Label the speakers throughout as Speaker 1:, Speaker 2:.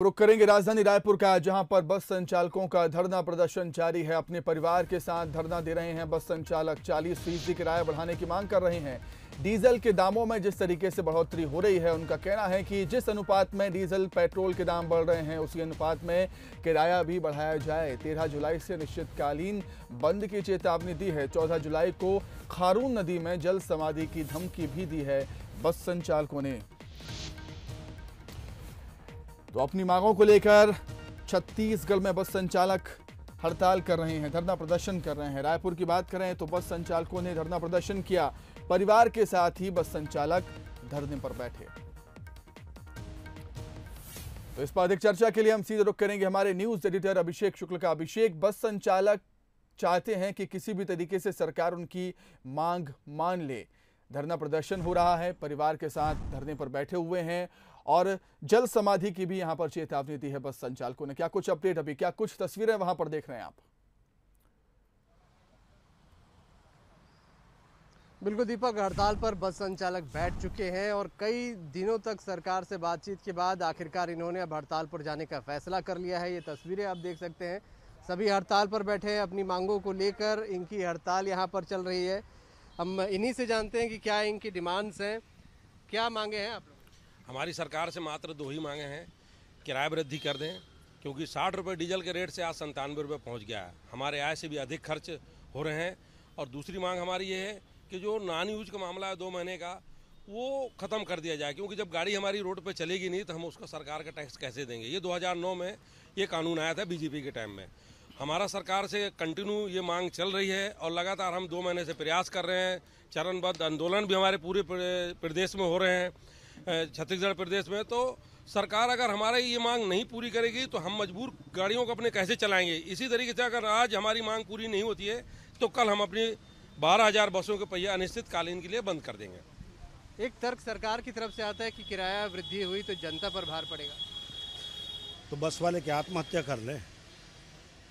Speaker 1: रुक करेंगे राजधानी रायपुर का, जहां पर बस संचालकों का धरना प्रदर्शन जारी है। अपने परिवार के साथ धरना दे रहे हैं बस संचालक। 40% किराया बढ़ाने की मांग कर रहे हैं। डीजल के दामों में जिस तरीके से बढ़ोतरी हो रही है, उनका कहना है कि जिस अनुपात में डीजल पेट्रोल के दाम बढ़ रहे हैं, उसी अनुपात में किराया भी बढ़ाया जाए। 13 जुलाई से निश्चितकालीन बंद की चेतावनी दी है। 14 जुलाई को खारून नदी में जल समाधि की धमकी भी दी है बस संचालकों ने। तो अपनी मांगों को लेकर छत्तीसगढ़ में बस संचालक हड़ताल कर रहे हैं, धरना प्रदर्शन कर रहे हैं। रायपुर की बात करें तो बस संचालकों ने धरना प्रदर्शन किया। परिवार के साथ ही बस संचालक धरने पर बैठे। तो इस पर अधिक चर्चा के लिए हम सीधे रुख करेंगे हमारे न्यूज एडिटर अभिषेक शुक्ल का। अभिषेक, बस संचालक चाहते हैं कि किसी भी तरीके से सरकार उनकी मांग मान ले। धरना प्रदर्शन हो रहा है, परिवार के साथ धरने पर बैठे हुए हैं और जल समाधि की भी यहां पर चेतावनी दी है बस संचालकों ने। क्या कुछ अपडेट, अभी क्या कुछ तस्वीरें वहां पर देख रहे हैं आप?
Speaker 2: बिल्कुल दीपक, हड़ताल पर बस संचालक बैठ चुके हैं और कई दिनों तक सरकार से बातचीत के बाद आखिरकार इन्होंने अब हड़ताल पर जाने का फैसला कर लिया है। ये तस्वीरें आप देख सकते हैं, सभी हड़ताल पर बैठे हैं अपनी मांगों को लेकर। इनकी हड़ताल यहाँ पर चल रही है। हम इन्हीं से जानते हैं कि क्या इनकी डिमांड्स हैं, क्या मांगे हैं आप लोग?
Speaker 3: हमारी सरकार से मात्र दो ही मांगे हैं। किराया वृद्धि कर दें, क्योंकि 60 रुपये डीजल के रेट से आज 97 रुपये पहुँच गया है। हमारे आय से भी अधिक खर्च हो रहे हैं। और दूसरी मांग हमारी ये है कि जो नॉन यूज का मामला है 2 महीने का, वो ख़त्म कर दिया जाए, क्योंकि जब गाड़ी हमारी रोड पे चलेगी नहीं तो हम उसको सरकार का टैक्स कैसे देंगे। ये 2009 में ये कानून आया था बीजेपी के टाइम में। हमारा सरकार से कंटिन्यू ये मांग चल रही है और लगातार हम 2 महीने से प्रयास कर रहे हैं। चरणबद्ध आंदोलन भी हमारे पूरे प्रदेश में हो रहे हैं, छत्तीसगढ़ प्रदेश में। तो सरकार अगर हमारी ये मांग नहीं पूरी करेगी तो हम मजबूर गाड़ियों को अपने कैसे चलाएंगे। इसी तरीके से अगर आज हमारी मांग पूरी नहीं होती है तो कल हम अपनी 12,000 बसों के पहिया अनिश्चितकालीन के लिए बंद कर देंगे।
Speaker 2: एक तर्क सरकार की तरफ से आता है कि किराया वृद्धि हुई तो जनता पर भार पड़ेगा।
Speaker 4: तो बस वाले क्या आत्महत्या कर ले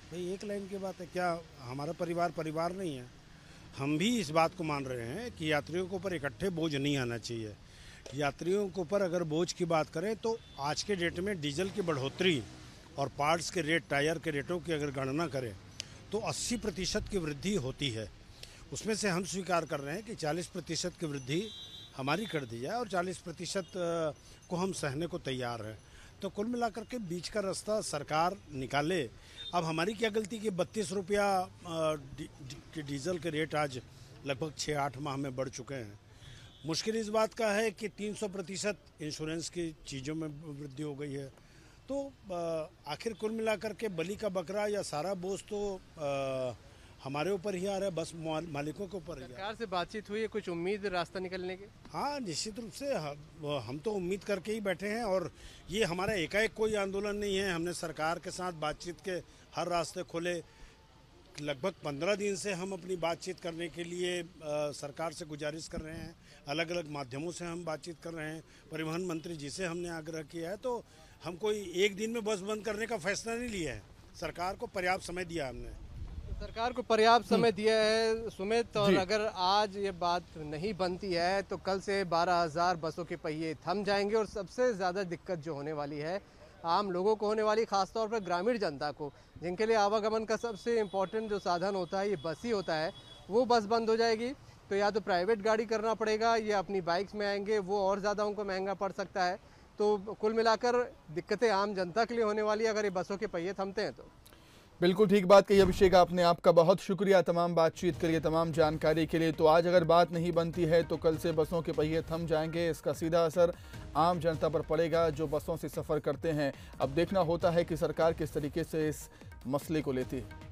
Speaker 4: भाई? एक लाइन की बात है क्या? हमारा परिवार नहीं है। हम भी इस बात को मान रहे हैं कि यात्रियों के ऊपर इकट्ठे बोझ नहीं आना चाहिए। यात्रियों के ऊपर अगर बोझ की बात करें तो आज के डेट में डीजल की बढ़ोतरी और पार्ट्स के रेट, टायर के रेटों की अगर गणना करें तो 80% की वृद्धि होती है। उसमें से हम स्वीकार कर रहे हैं कि 40% की वृद्धि हमारी कर दी जाए और 40% को हम सहने को तैयार हैं। तो कुल मिलाकर के बीच का रास्ता सरकार निकाले। अब हमारी क्या गलती कि 32 रुपया के डीजल के रेट आज लगभग 6-8 माह में बढ़ चुके हैं। मुश्किल इस बात का है कि 300% इंश्योरेंस की चीज़ों में वृद्धि हो गई है। तो आखिर कुल मिलाकर के बलि का बकरा या सारा बोझ तो हमारे ऊपर ही आ रहा है, बस मालिकों के ऊपर।
Speaker 2: सरकार से बातचीत हुई है, कुछ उम्मीद रास्ता निकलने की?
Speaker 4: हाँ, निश्चित रूप से हम तो उम्मीद करके ही बैठे हैं। और ये हमारा एकाएक कोई आंदोलन नहीं है। हमने सरकार के साथ बातचीत के हर रास्ते खोले। लगभग 15 दिन से हम अपनी बातचीत करने के लिए सरकार से गुजारिश कर रहे हैं। अलग अलग माध्यमों से हम बातचीत कर रहे हैं। परिवहन मंत्री जी से हमने आग्रह किया है। तो हम कोई एक दिन में बस बंद करने का फैसला नहीं लिया है। सरकार को पर्याप्त समय दिया हमने।
Speaker 2: सरकार को पर्याप्त समय दिया है सुमित, और अगर आज ये बात नहीं बनती है तो कल से 12,000 बसों के पहिए थम जाएंगे। और सबसे ज़्यादा दिक्कत जो होने वाली है आम लोगों को होने वाली, खासतौर पर ग्रामीण जनता को, जिनके लिए आवागमन का सबसे इम्पोर्टेंट जो साधन होता है ये बस ही होता है, वो बस बंद हो जाएगी। तो या तो प्राइवेट गाड़ी करना पड़ेगा या अपनी बाइक्स में आएंगे, वो और ज़्यादा उनको महंगा पड़ सकता है। तो कुल मिलाकर दिक्कतें आम जनता के लिए होने वाली है अगर ये बसों के पहिए थमते हैं तो।
Speaker 1: बिल्कुल ठीक बात कही अभिषेक आपने। आपका बहुत शुक्रिया तमाम बातचीत के लिए, तमाम जानकारी के लिए। तो आज अगर बात नहीं बनती है तो कल से बसों के पहिए थम जाएंगे। इसका सीधा असर आम जनता पर पड़ेगा जो बसों से सफ़र करते हैं। अब देखना होता है कि सरकार किस तरीके से इस मसले को लेती है।